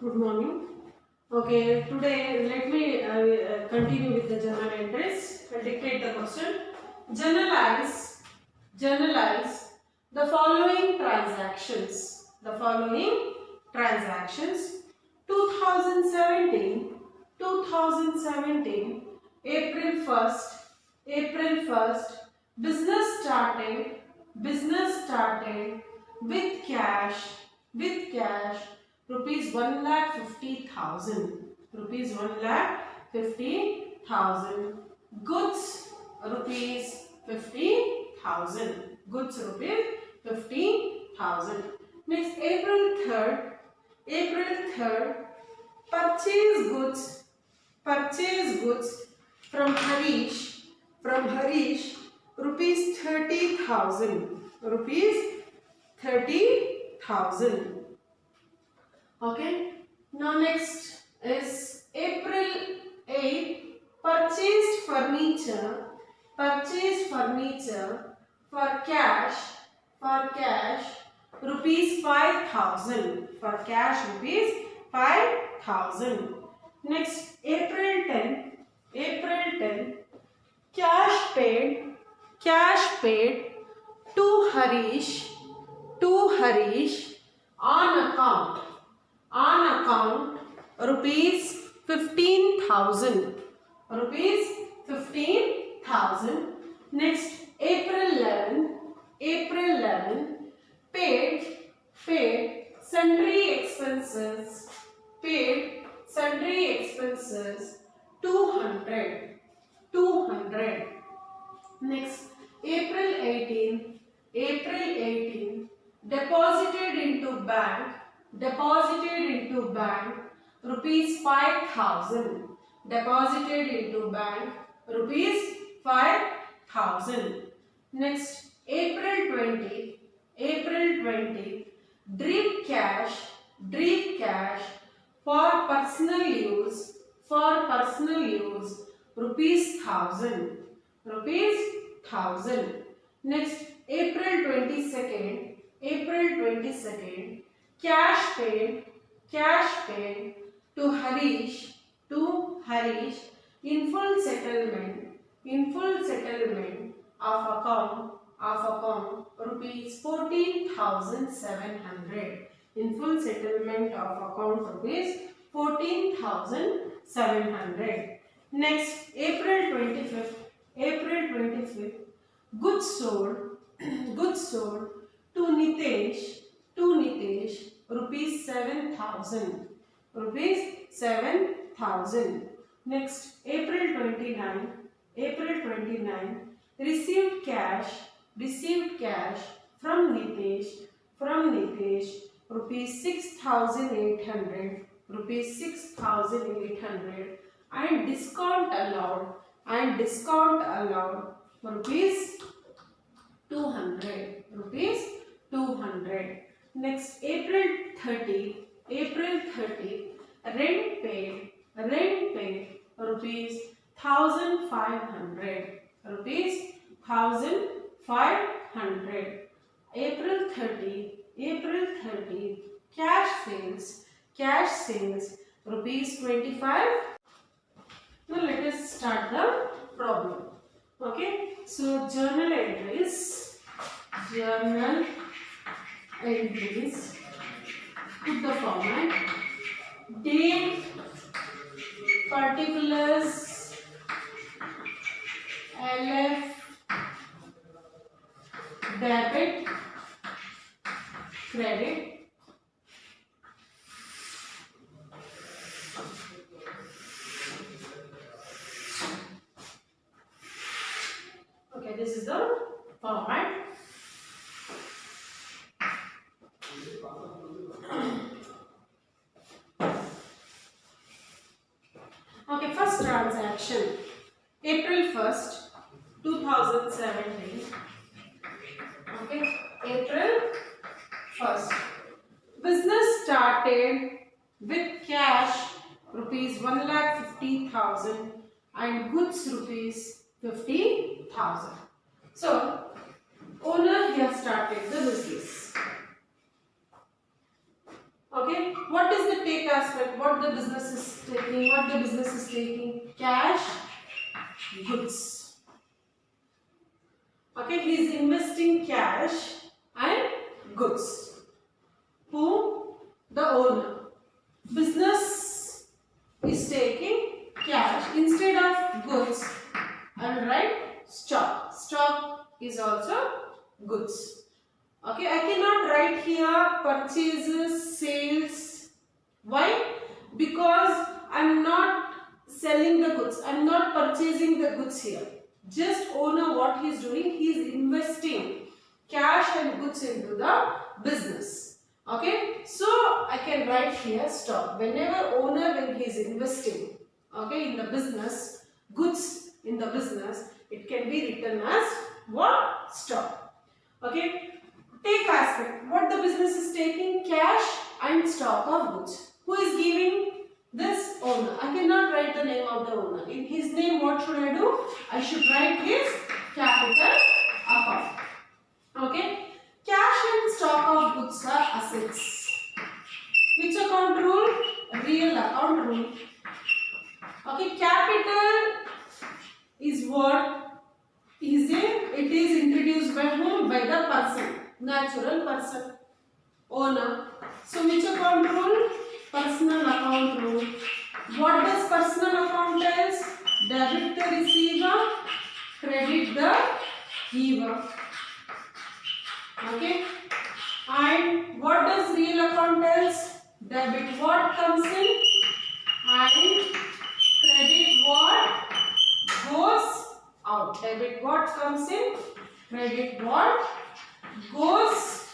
Good morning. Okay, today let me continue with the journal entries. I'll dictate the question. Journalize, journalize the following transactions. The following transactions. 2017, 2017, April 1st, April 1st, business started with cash, rupees 1,50,000, rupees 1,50,000, goods rupees 50,000, goods rupees 50,000. Next, April 3rd, purchase goods from Harish, rupees 30,000, rupees 30,000. Okay. Now next is April 8th. Purchased furniture for cash rupees 5,000. For cash rupees 5,000. Next April 10th. Cash paid to Harish on account rupees 15,000, rupees 15,000. Next April 11 paid sundry expenses, 200. Next April 18 deposited into bank rupees 5,000, deposited into bank rupees 5,000. Next April 20 drip cash for personal use rupees 1,000, rupees 1,000. Next April 22nd cash paid to Harish in full settlement of account rupees 14,700, in full settlement of account rupees 14,700. Next April 25th goods sold to Nitesh rupees 7,000, rupees 7,000. Next April 29 received cash from Nitesh rupees 6,800, and discount allowed rupees 200, Next April 30 rent paid rupees 1,500, rupees 1,500. April 30 cash sales rupees 25. Now let us start the problem. Okay, so journal entries, put the format, date, particulars, LF, debit, credit. Okay, this is the format. Okay, first transaction, April 1st, 2017. Okay, April 1st. Business started with cash rupees 1,50,000 and goods rupees 50,000. So, owner here started the business. Okay, what is the take as taking? What the business is taking? Cash, goods. Okay, he is investing cash and goods. Who? The owner. Business is taking cash instead of goods. I will write stock. Stock is also goods. Okay, I cannot write here purchases, sales. Why? Because I am not selling the goods. I am not purchasing the goods here. Just owner, what he is doing, he is investing cash and goods into the business. Okay, so I can write here stock. Whenever owner, when he is investing, okay, in the business, goods in the business, it can be written as what? Stock. Okay, take aspect. What the business is taking? Cash and stock of goods. Who is giving? This owner. I cannot write the name of the owner. In his name, what should I do? I should write his capital account. Okay. Cash and stock of goods are assets. Which account rule? Real account rule. Okay. Capital is what? It is introduced by whom? By the person. Natural person. Owner. So which account rule? Personal account rule. What does personal account tells? Debit the receiver, credit the giver. Okay. And what does real account tells? Debit what comes in and credit what goes out. Debit what comes in, credit what goes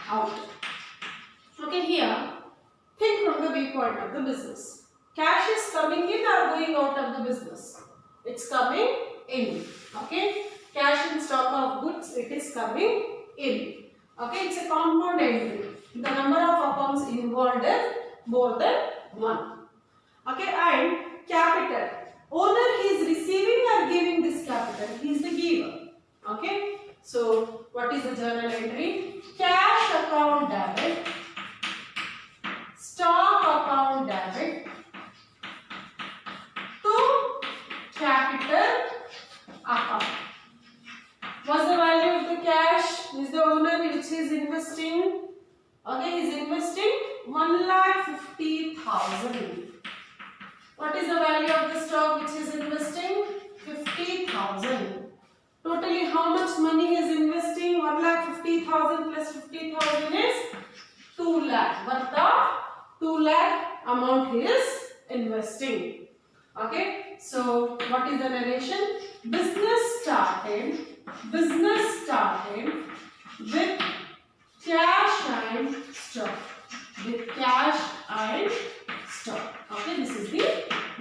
out. Okay, here think from the viewpoint of the business. Cash is coming in or going out of the business? It's coming in. Okay. Cash in stock of goods, it is coming in. Okay. It's a compound entry. The number of accounts involved is more than one. Okay. And capital. Owner, he is receiving or giving this capital? He is the giver. Okay. So, what is the journal entry? Cash account debit. Stock account debit to capital account. What's the value of the cash? Is the owner which is investing? Okay, he is investing 1,50,000. What is the value of the stock which is investing? 50,000. Totally, how much money is investing? 1,50,000 plus 50,000 is 2 lakh. Worth of 2 lakh amount he is investing. Okay. So, what is the narration? Business started with cash and stock. With cash and stock. Okay. This is the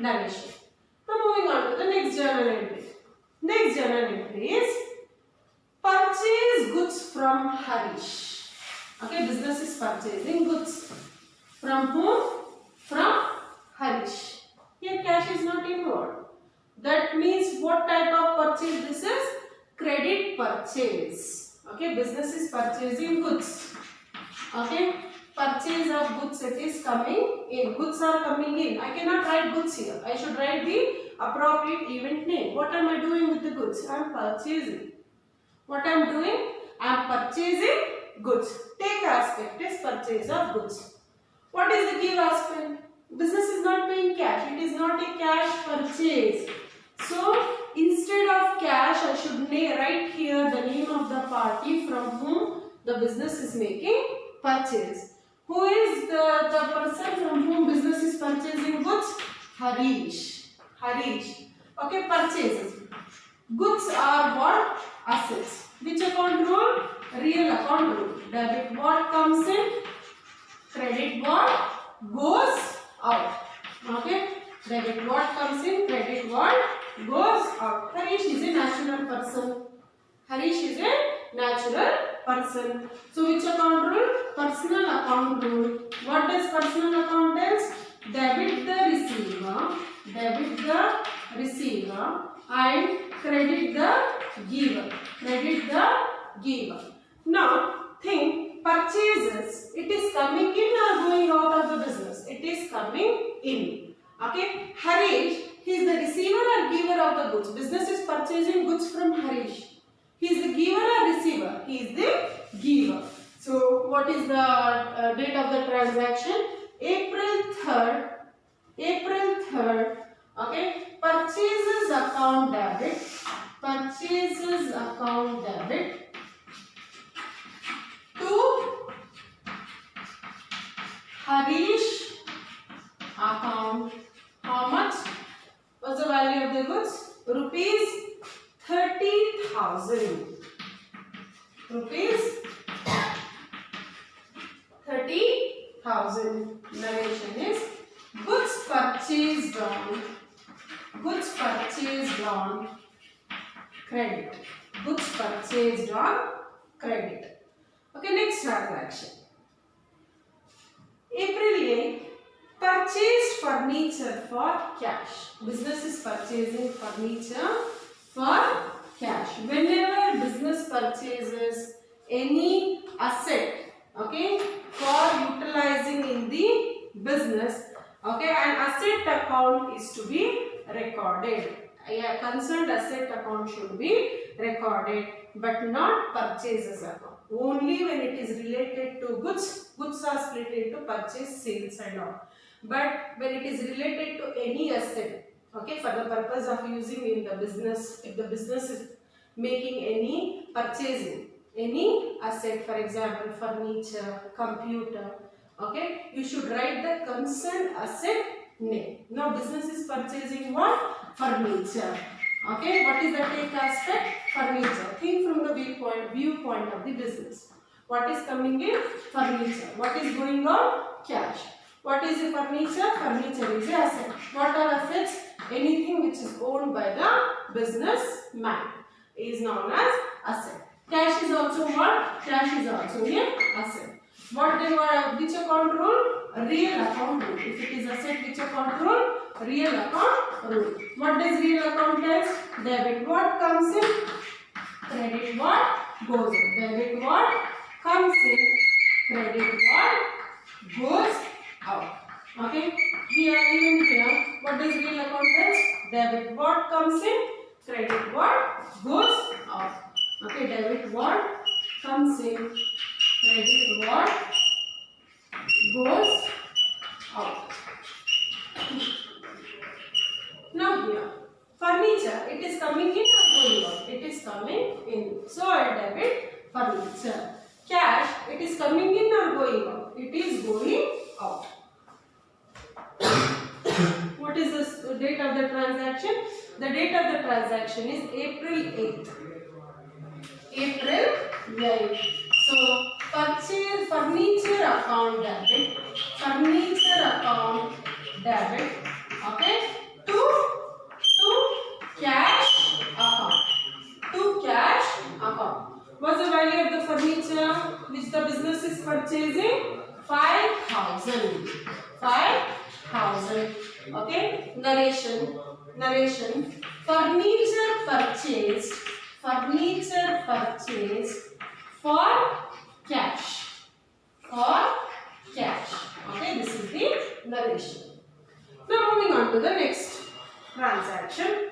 narration. Now, moving on to the next journal entry. Next journal entry is purchase goods from Harish. Okay. Business is purchasing goods. From whom? From Harish. Here cash is not involved. That means what type of purchase this is? Credit purchase. Okay, business is purchasing goods. Okay, purchase of goods, it is coming in. Goods are coming in. I cannot write goods here. I should write the appropriate event name. What am I doing with the goods? I am purchasing. What I am doing? I am purchasing goods. Take aspect is purchase of goods. What is the give aspect? Business is not paying cash. It is not a cash purchase. So, instead of cash, I should write here the name of the party from whom the business is making purchase. Who is the person from whom business is purchasing goods? Harish. Harish. Okay, purchases. Goods are what? Assets. Which account rule? Real account rule. Debit what comes in? Credit what goes out. Okay. Debit what comes in, credit what goes out. Harish is a natural person. Harish is a natural person. So which account rule? Personal account rule. What does personal account tells? Debit the receiver and credit the giver. Credit the giver. Now think purchases. It is coming in or going out of the business? It is coming in. Okay, Harish, he is the receiver or giver of the goods. Business is purchasing goods from Harish. He is the giver or receiver? He is the giver. So, what is the date of the transaction? April 3rd. April 3rd. Okay, purchases account debit. Purchases account debit to Harish account. How much? What's the value of the goods? Rupees 30,000. Rupees 30,000. Narration is goods purchased on. Goods purchased on credit. Goods purchased on credit. Okay, next transaction. April 8th. Purchased furniture for cash. Business is purchasing furniture for cash. Whenever business purchases any asset, okay, for utilizing in the business, okay, an asset account is to be recorded. A concerned asset account should be recorded, but not purchases account. Only when it is related to goods, goods are split into purchase, sales and all. But when it is related to any asset, okay, for the purpose of using in the business, if the business is making any purchasing, any asset, for example, furniture, computer, okay, you should write the concerned asset name. Now, business is purchasing what? Furniture. Okay, what is the take aspect? Furniture. Think from the viewpoint of the business. What is coming in? Furniture. What is going on? Cash. What is the furniture? Furniture is an asset. What are assets? Anything which is owned by the businessman is known as asset. Cash is also what? Cash is also an asset. What then? Which account rule? Real account rule. If it is asset, which account rule? Real account rule. What does real account tell? Debit what comes in? Credit what goes in? Debit what comes in? Credit what goes out. Okay. We are even here. What does real account tell? Debit what comes in? Credit what goes out. Okay. Debit what comes in? Credit what goes out. Now here, furniture, it is coming in or going out? It is coming in. So I debit furniture. Cash, it is coming in or going out? It is going out. What is the date of the transaction? The date of the transaction is April 8th. April 8th. So, purchase furniture account debit. Furniture account debit. Okay. To cash account. To cash account. What's the value of the furniture which the business is purchasing? 5,000. 5,000. Okay. Narration. Furniture purchased. Furniture purchased for cash. For cash. Okay. This is the narration. Now moving on to the next transaction.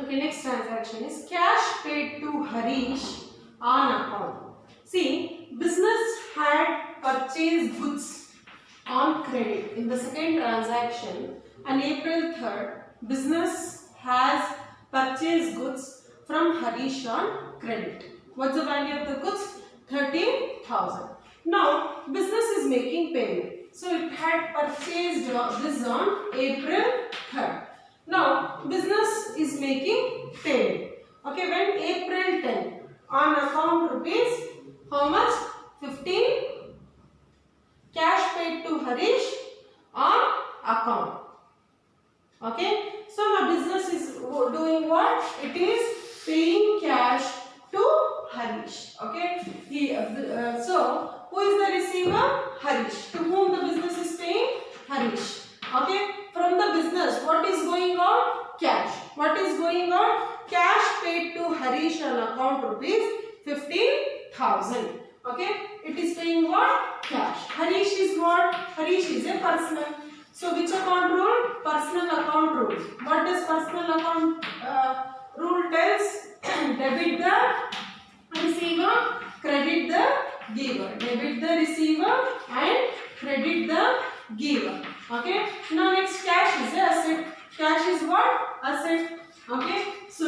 Okay, next transaction is cash paid to Harish on account. See, business had purchased goods on credit. In the second transaction, on April 3rd, business has purchased goods from Harish on credit. What's the value of the goods? 13,000. Now, business is making payment. So it had purchased this on April 3rd. Now business is making payment. Okay, when April 10 on account rupees how much? 15 cash paid to Harish on account. Okay, so now business is doing what? It is paying cash to Harish. Okay, so who is the receiver? Harish. To whom the business is paying? Harish. Okay, from the business, what is going on? Cash. What is going on? Cash paid to Harish on account rupees 15,000. Okay, it is paying what? Cash. Harish is what? Harish is a personal. So which account rule? Personal account rule. What does personal account rule tells? Debit the receiver, credit the giver. Debit the receiver and credit the giver. Okay. Now next, cash is a asset. Cash is what? Asset. Okay. So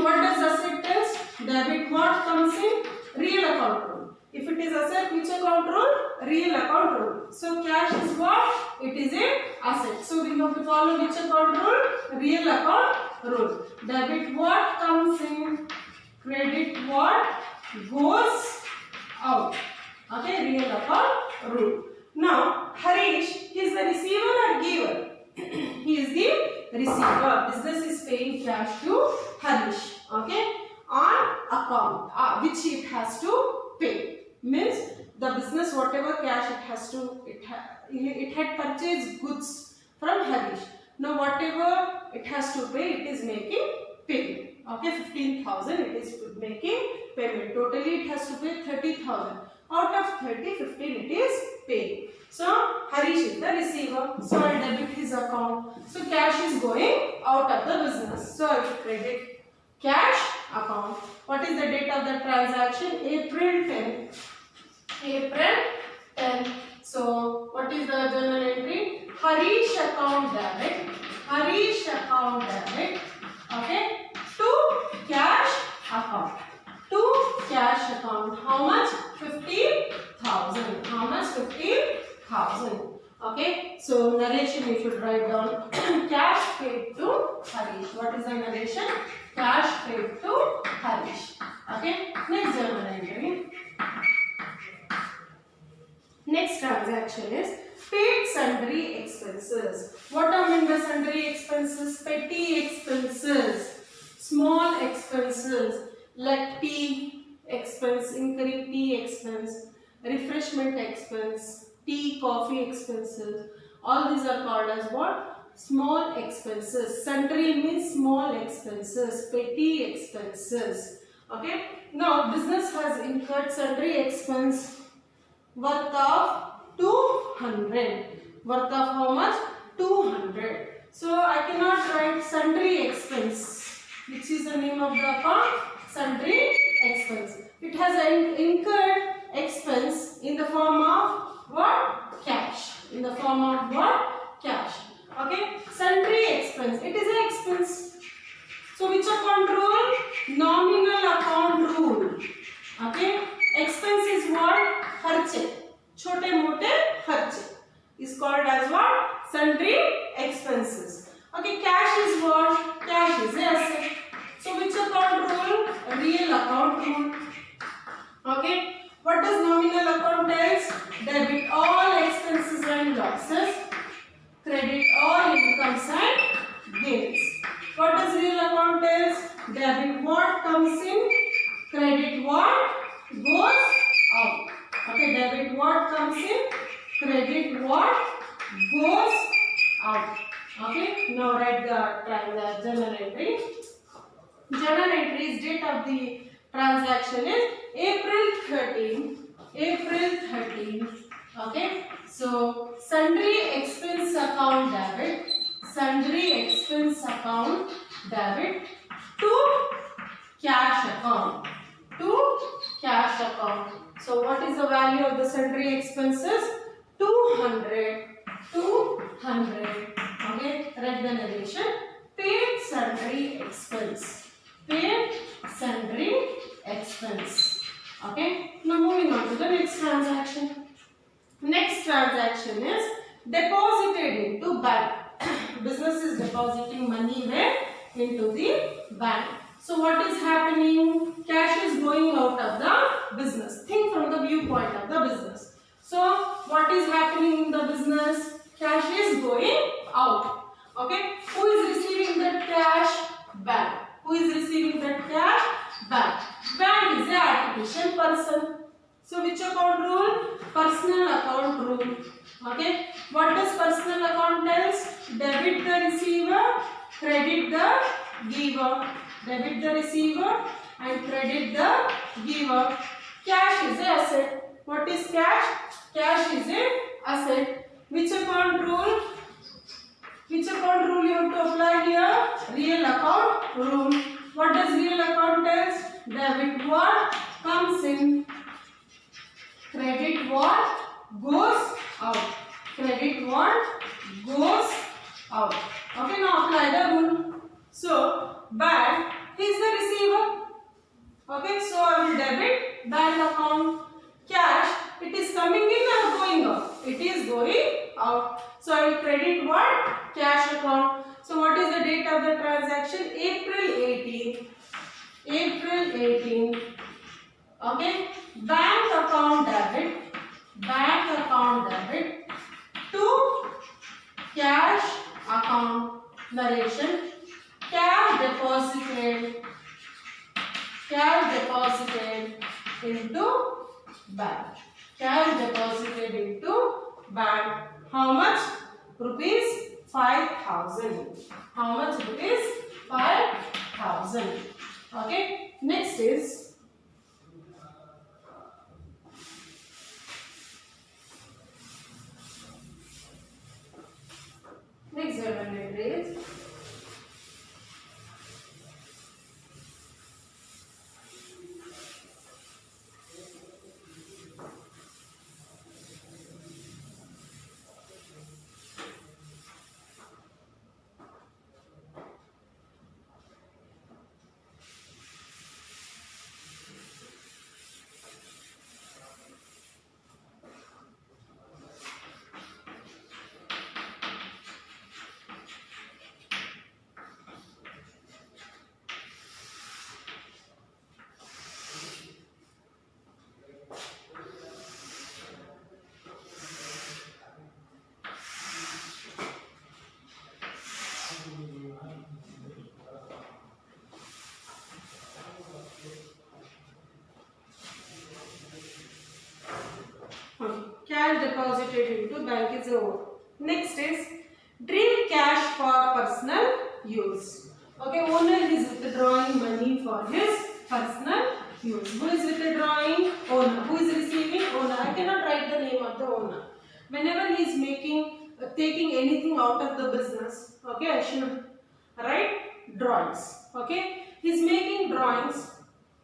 what does asset tells? Debit what comes in? Real account rule. If it is asset, which account rule? Real account rule. So cash is what? It is a asset. So we have to follow which account rule? Real account rule. Debit what comes in? Credit what goes out. Okay, real account rule. Now Harish, he is the receiver or giver? He is the receiver. Business is paying cash to Harish. Okay, on account which it has to pay. Means the business whatever cash it has to, it had purchased goods from Harish. Now whatever it has to pay, it is making payment. Okay, 15,000 it is making payment. Totally it has to pay 30,000. Out of 30, 15 it is paying. So Harish is the receiver. So I will debit his account. So cash is going out of the business. So I will credit cash account. What is the date of the transaction? April 10. April 10. So what is the journal entry? Harish account debit. Harish account debit. Okay. To cash account. To cash account. How much? 15,000. How much? 15,000. Okay. So narration you should write down. Cash paid to Harish. What is the narration? Cash paid to Harish. Okay. Next journal entry. Next transaction is paid sundry expenses. What are meant by sundry expenses? Petty expenses, small expenses like tea expense, incurring tea expense, refreshment expense, tea, coffee expenses. All these are called as what? Small expenses. Sundry means small expenses, petty expenses. Okay. Now business has incurred sundry expense worth of 200. Worth of how much? 200. So I cannot write sundry expense, which is the name of the account. Sundry expense. It has incurred expense in the form of what? Cash. In the form of what? Cash. Okay. Sundry expense. It is an expense. So which account rule? Nominal account rule. Okay. Expense is what? Kharche. Chote mote kharche is called as what? Sundry expenses. Okay. Cash is what? Cash is an asset. So which account rule? Real account rule. Okay. What does nominal account tells? Debit all expenses and losses. Credit all incomes and gains. What does real account tells? Debit what comes in. Credit what goes out. Okay. Debit what comes in. Credit what goes out. Okay. Now write the journal entry. Journal entry is date of the transaction is April 13. April 13. Okay. So sundry expense account debit. Sundry expense account debit to cash account. To cash account. So what is the value of the sundry expenses? 200. 200. Okay. Read the narration. Paid sundry expense. Paid sundry expense. Okay. Now moving on to the next transaction. Next transaction transaction is deposited into bank. Business is depositing money where? Into the bank. So what is happening? Cash is going out of the business. Think from the viewpoint of the business. So what is happening in the business? Cash is going out. Okay. Who is receiving that cash? Bank. Who is receiving that cash? Bank. Bank is an artificial person. So which account rule? Personal account rule. Okay. What does personal account tells? Debit the receiver, credit the giver. Debit the receiver and credit the giver. Cash is an asset. What is cash? Cash is an asset. Which account rule? Which account rule you have to apply here? Real account rule. What does real account tells? Debit what comes in, credit what goes out. Credit what goes out. Okay, now apply the rule. So, bank is the receiver. Okay, so I will debit bank account. Cash, it is coming in or going out? It is going out. So, I will credit what? Cash account. So, what is the date of the transaction? April 18. April 18. Okay, bank account debit. Bank account debit to cash account. Narration. Cash deposited into bank. Cash deposited into bank. How much? Rupees 5,000. How much rupees? 5,000. Okay. Next is next journal entry is cash deposited into bank is over. Next is drain cash for personal use. Okay, owner is withdrawing money for his personal use. Who is withdrawing? Owner. Who is receiving? Owner. I cannot write the name of the owner. Whenever he is taking anything out of the business, okay, I should write drawings. Okay, he is making drawings.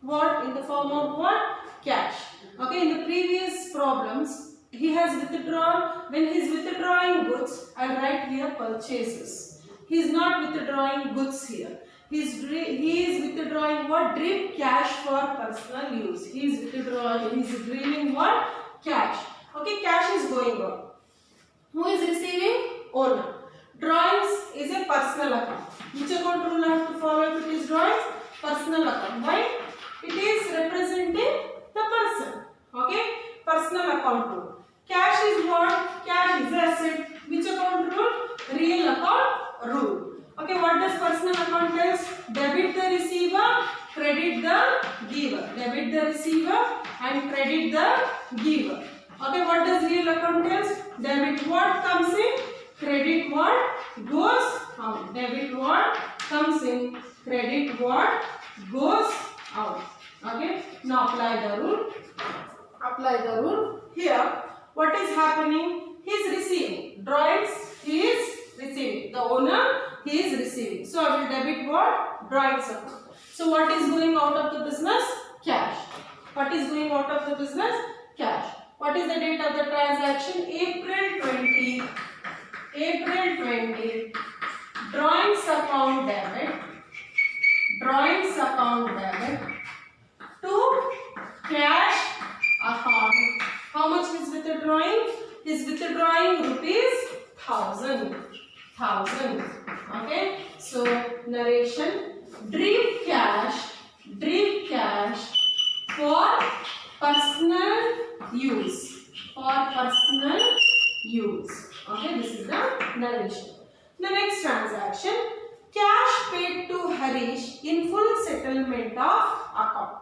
What? In the form of what? Cash. Okay, in the previous problems, he has withdrawn. When he is withdrawing goods, I write here purchases. He is not withdrawing goods here. He is withdrawing what? Drain cash for personal use. He is withdrawing. He is draining what? Cash. Okay, cash is going on. Who is receiving? Owner. Drawings is a personal account. Which account rule I have to follow if it is drawings? Personal account. Why? It is representing the person. Okay? Personal account rule. Cash is what? Cash is asset. Which account rule? Real account rule. Okay, what does personal account tells? Debit the receiver, credit the giver. Debit the receiver and credit the giver. Okay, what does real account tells? Debit what comes in, credit what goes out. Debit what comes in, credit what goes out. Okay, now apply the rule. Apply the rule. Here, what is happening? He is receiving. Drawings, he is receiving. The owner, he is receiving. So, I will debit what? Drawings account. So, what is going out of the business? Cash. What is going out of the business? Cash. What is the date of the transaction? April 20. April 20. Drawings account debit. Drawings account debit to cash account. How much is withdrawing? He is withdrawing withdrawing rupees 1000. Okay, so narration. Drew cash for personal use. Okay, this is the narration. The next transaction. Cash paid to Harish in full settlement of account.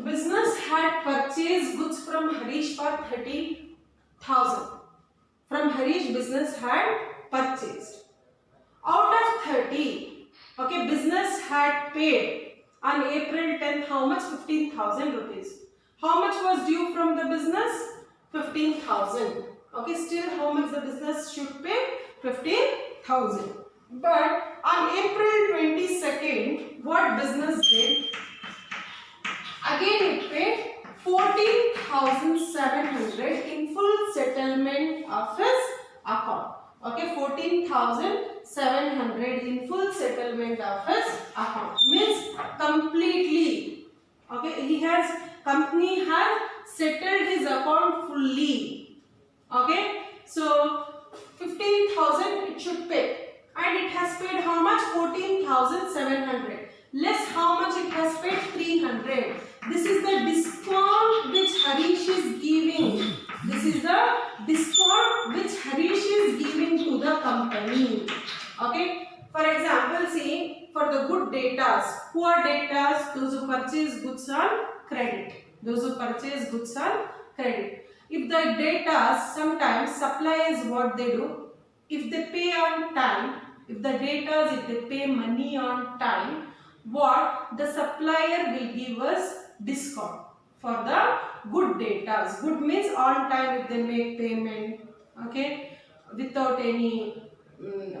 Business had purchased goods from Harish for 30,000. From Harish, business had purchased. Out of 30, okay, business had paid on April 10th how much? 15,000 rupees. How much was due from the business? 15,000. Okay, still how much the business should pay? 15,000. But on April 22nd, what business did? Again it paid 14,700 in full settlement of his account. Okay, 14,700 in full settlement of his account. Means completely. Okay, company has settled his account fully. Okay, so 15,000 it should pay. And it has paid how much? 14,700. Less how much it has paid? 300. This is the discount which Harish is giving. This is the discount which Harish is giving to the company. Okay. For example, see, for the good debtors. Who are debtors? Those who purchase goods on credit. If the debtors, sometimes suppliers, what they do, if they pay on time, if they pay money on time, what the supplier will give us discount for the good debtors. Good means on time if they make payment, okay, without any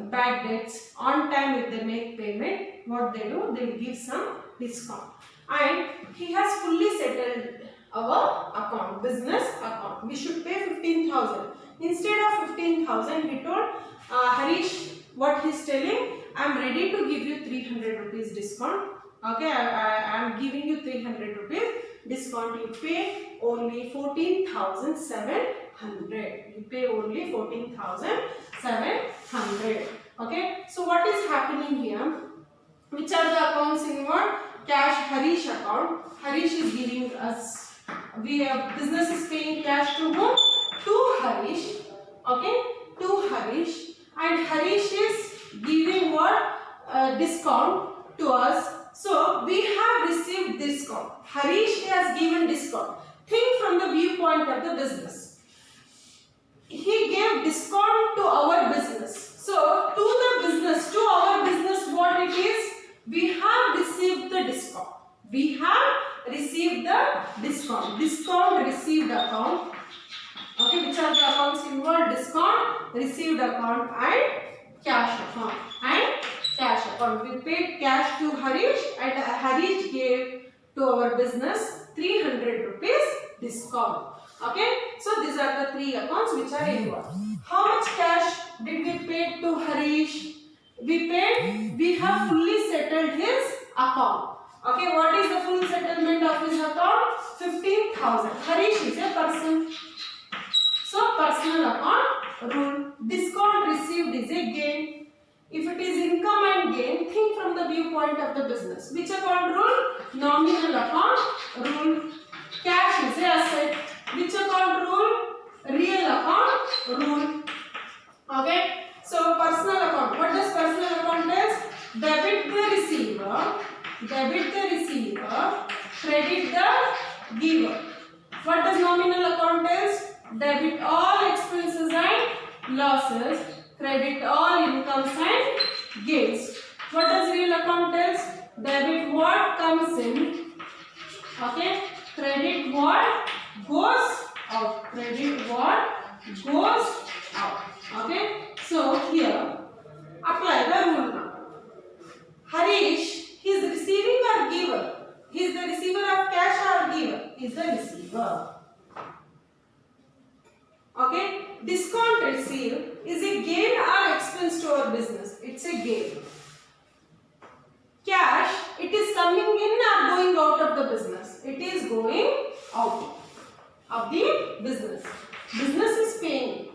bad debts. On time if they make payment, what they do, they will give some discount. And he has fully settled our account, business account. We should pay 15,000. Instead of 15,000, he told Harish, what he is telling, I am ready to give you 300 rupees discount. Okay, I am giving you 300 rupees discount. You pay only 14,700. You pay only 14,700. Okay, so what is happening here? Which are the accounts involved? Cash, Harish account. Harish is giving us. Business is paying cash to whom? To Harish. Okay, to Harish. And Harish is giving what? Discount to us. So we have received discount. Harish has given discount. Think from the viewpoint of the business. He gave discount to our business. So to the business, to our business, what it is? We have received the discount. Discount received account. Okay, which are the accounts involved? Discount, received account and cash account. We paid cash to Harish and Harish gave to our business 300 rupees discount. Okay, so these are the three accounts which are involved. How much cash did we pay to Harish? We have fully settled his account. Okay, what is the full settlement of his account? 15,000. Harish is a person. So, personal account rule. Discount received is a gain. If it is income and gain, think from the viewpoint of the business. Which account rule? Nominal account rule. Cash is a asset. Which account rule? Real account rule. Okay. So, personal account. What does personal account is? Debit the receiver, credit the giver. What does nominal account is? Debit all expenses and losses, credit all incomes and gains. What does real account is? Debit what comes in, okay, credit what goes out. Okay. So here apply the rule now. Harish, he is receiving or giver? He is the receiver of cash or giver? He is the receiver. Okay. Discount received is a gain or expense to our business. It's a gain. Cash, it is coming in or going out of the business? It is going out of the business. Business is paying.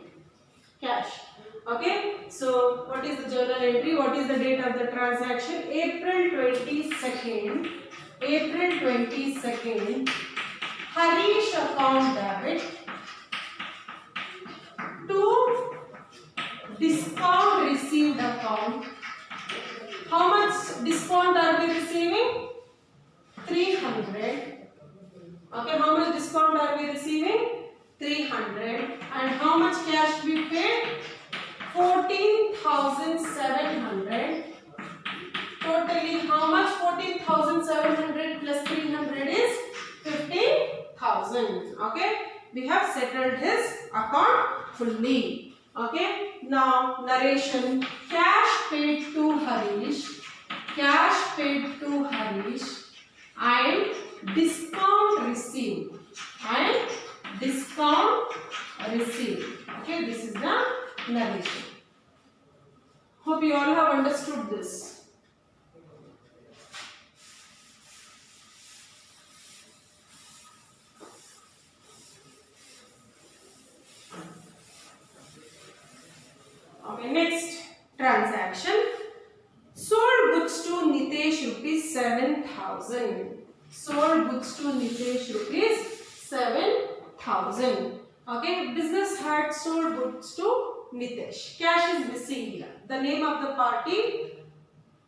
cash. Okay, so what is the journal entry? What is the date of the transaction? April 22nd. April 22nd. Harish account debit to discount received account. How much discount are we receiving? 300. Okay, how much discount are we receiving? 300. And how much cash we paid? 14,700. Totally how much? 14,700 plus 300 is 15,000. Okay, we have settled his account fully. Okay, now narration. Cash paid to Harish. Cash paid to Harish. And discount received. And discount received. Okay, this is the narration. Hope you all have understood this. Okay, next transaction. Sold goods to Nitesh rupees 7,000. Sold goods to Nitesh rupees 7,000. Okay, business had sold goods to Nitesh. Cash is missing here. The name of the party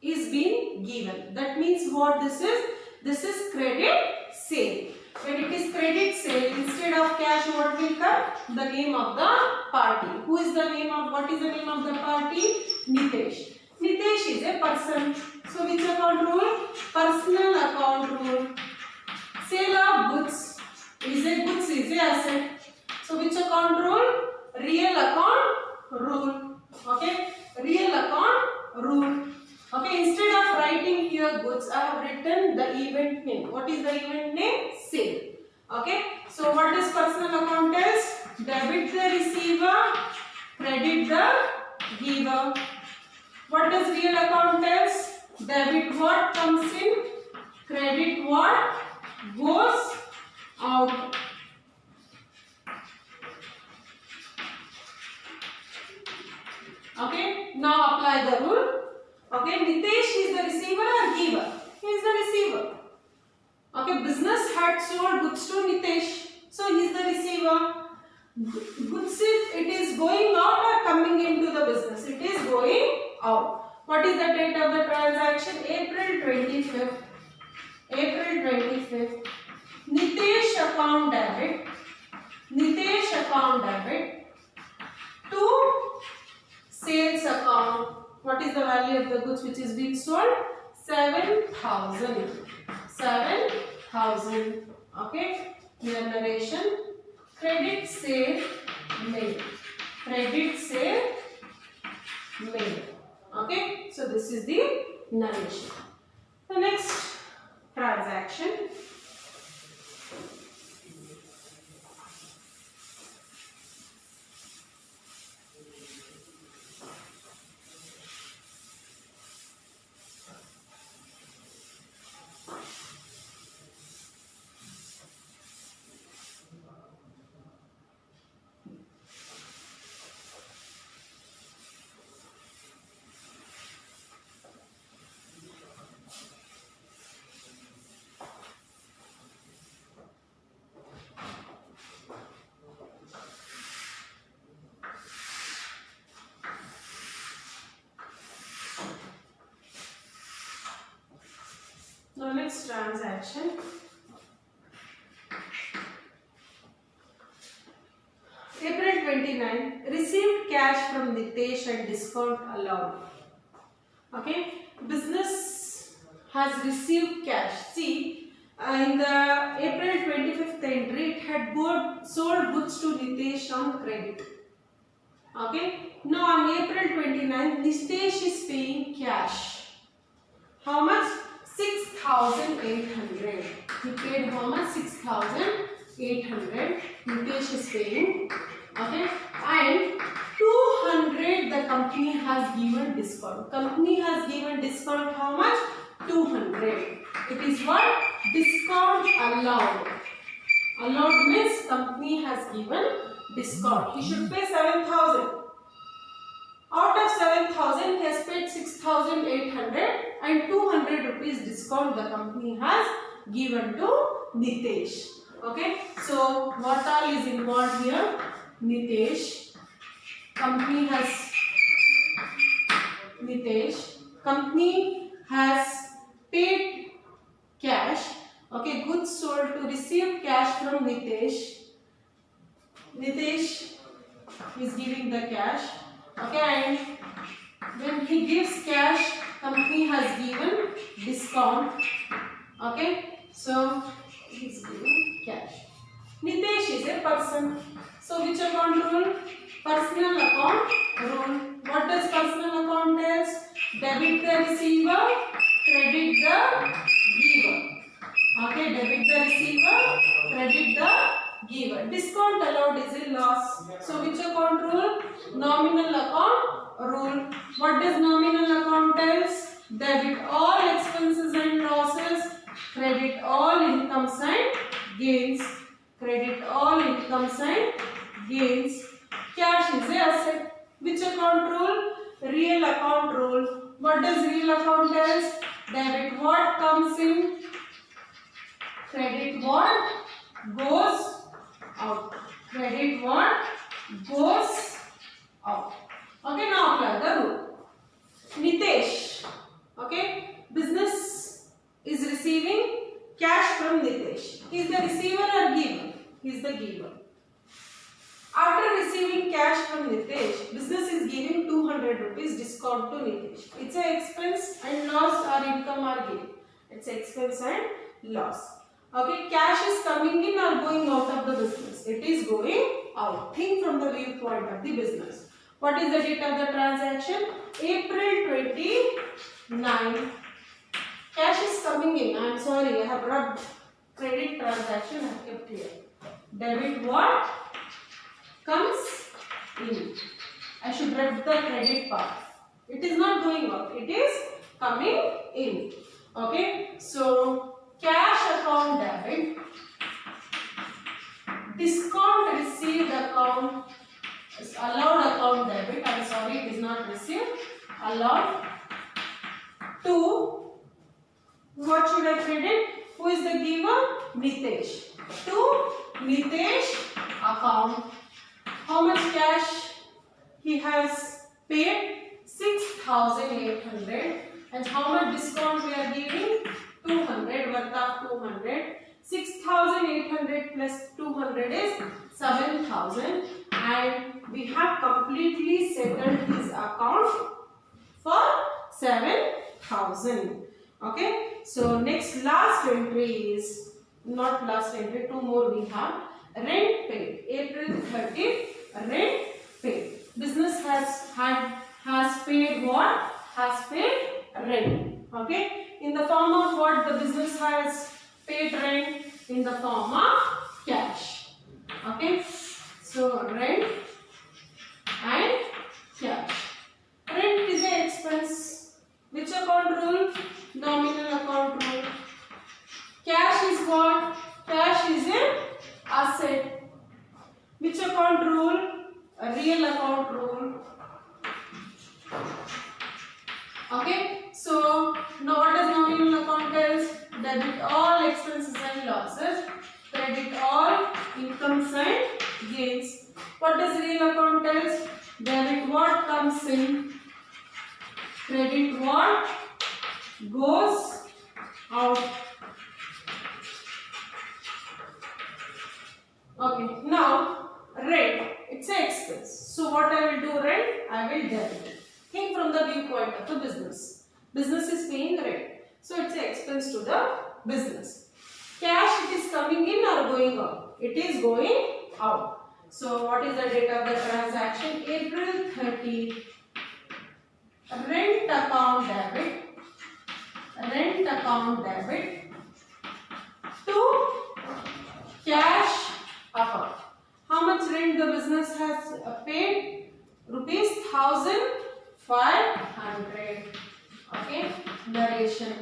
is being given. That means what this is? This is credit sale. When it is credit sale, instead of cash, what will come? The name of the party. Who is the name of? What is the name of the party? Nitesh. Nitesh is a person. So which account rule? Personal account rule. Sale of goods is a asset. So which account rule? Real account rule. Okay, real account rule. Okay, instead of writing here goods, I have written the event name. What is the event name? Sale. Okay, so what does personal account is? Debit the receiver, credit the giver. What does real account is? Debit what comes in, credit what goes out. Okay, now apply the rule. Okay, Nitesh is the receiver or giver? He is the receiver. Okay, business had sold goods to Nitesh, so he is the receiver. Goods, it is going out or coming into the business? It is going out. What is the date of the transaction? April 25th. April 25th. Nitesh account debit. Nitesh account debit to sales account. What is the value of the goods which is being sold? 7,000. 7,000. Okay. Here narration. Credit sale made. Credit sale made. Okay. So this is the narration. The next transaction. Now next transaction. April 29, received cash from Nitesh and discount allowed. Okay, business has received cash. See, in the April 25th entry, it had sold goods to Nitesh on credit. Okay, now on April 29th, Nitesh is paying cash. How much? 6,800. He paid how much? 6,800. Nitesh is paying. Okay, and 200 the company has given discount. Company has given discount how much? 200. It is what? Discount allowed. Allowed means company has given discount. He should pay 7,000. Out of 7,000, he has paid 6,800 and 200 rupees discount the company has given to Nitesh. Okay, so what all is involved here? Nitesh, company has paid cash. Okay, goods sold to receive cash from Nitesh. Nitesh is giving the cash. Okay, and when he gives cash, company has given discount. Okay, so he is giving cash. Nitesh is a person. So which account rule? Personal account rule. What does personal account tells? Debit the receiver, credit the giver. Okay, debit the receiver, credit the giver. Discount allowed is a loss. So which account rule? Nominal account rule. What does nominal account tells? Debit all expenses and losses, credit all incomes and gains. Credit all incomes and gains. Cash is a asset. Which account rule? Real account rule. What does real account tells? Debit what comes in, credit what goes out. Credit what goes out. Okay, now apply the rule. Nitesh, okay, business is receiving cash from Nitesh. He is the receiver or giver? He is the giver. After receiving cash from Nitesh, business is giving 200 rupees discount to Nitesh. It's an expense and loss or income or gain. It's expense and loss. Okay, cash is coming in or going out of the business? It is going out. Think from the viewpoint of the business. What is the date of the transaction? April 29. Cash is coming in. I am sorry, I have rubbed credit transaction. I have kept here. Debit what comes in. I should rub the credit part. It is not going out. It is coming in. Okay. So cash account debit, discount received account, allowed account debit. I am sorry, it is not received. Allowed to. What should I credit? Who is the giver? Nitesh. To Nitesh account. How much cash he has paid? 6,800. And how much discount we are giving? 200, worth of 200. 6,800 plus 200 is 7,000. And we have completely settled his account for 7,000. Okay, so last entry is, not last entry, two more we have. Rent paid, April 30th, rent paid. Business has paid what? Has paid rent. Okay, in the form of what the business has paid rent? In the form of cash. Okay, so rent and cash. Rent is an expense. Which account rule? Nominal account rule. Cash is what? Cash is an asset. Which account rule? A real account rule. Okay. So now what does nominal account tells? Debit all expenses and losses. Credit all incomes and gains. What does real account tells? Debit what comes in. Credit what goes out. Okay, now rent, it's an expense. So what I will do rent? I will debit. Think from the viewpoint of the business. Business is paying rent. So it's an expense to the business. Cash, it is coming in or going out? It is going out. So what is the date of the transaction? April 30. Rent account debit. Rent account debit to cash account. How much rent the business has paid? Rupees 1,500. Okay. Narration.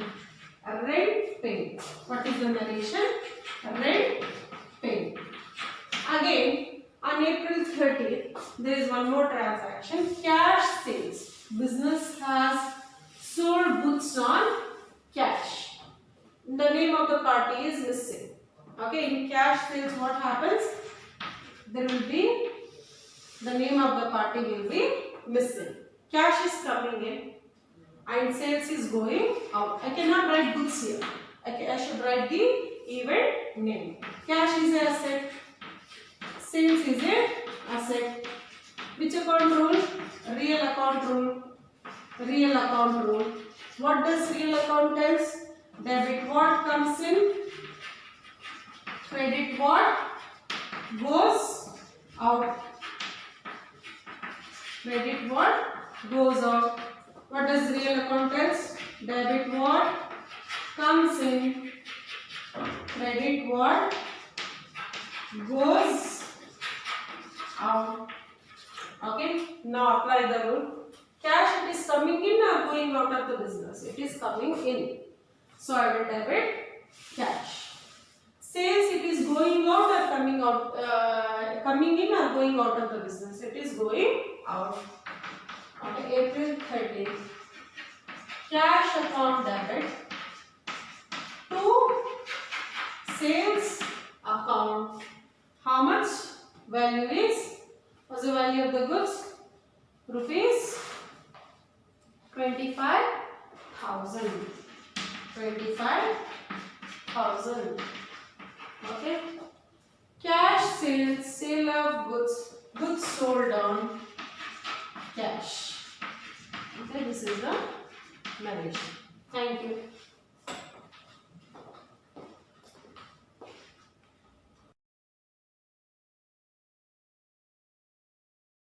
Rent paid. What is the narration? Rent paid. Again, on April 30th, there is one more transaction. Cash sales. business has sold goods on cash. The name of the party is missing. Okay, in cash sales what happens? There will be, the name of the party will be missing. Cash is coming in and sales is going out. I cannot write goods here. I should write the event name. Cash is an asset. Sales is an asset. Which account rule? Real account rule. Real account rule. What does real account tells? Debit what comes in, credit what goes out. Credit what goes out. What does real account tells? Debit what comes in, credit what goes out. Okay, now apply the rule. Cash, it is coming in or going out of the business? It is coming in. So I will debit cash. Sales, it is going out or coming out, coming in or going out of the business? It is going out. Okay, April 13th. Cash account debit to sales account. How much value is? What's the value of the goods? Rupees 25,000. 25,000. Okay. Cash sales, sale of goods, goods sold on cash. Okay, this is the narration. Thank you.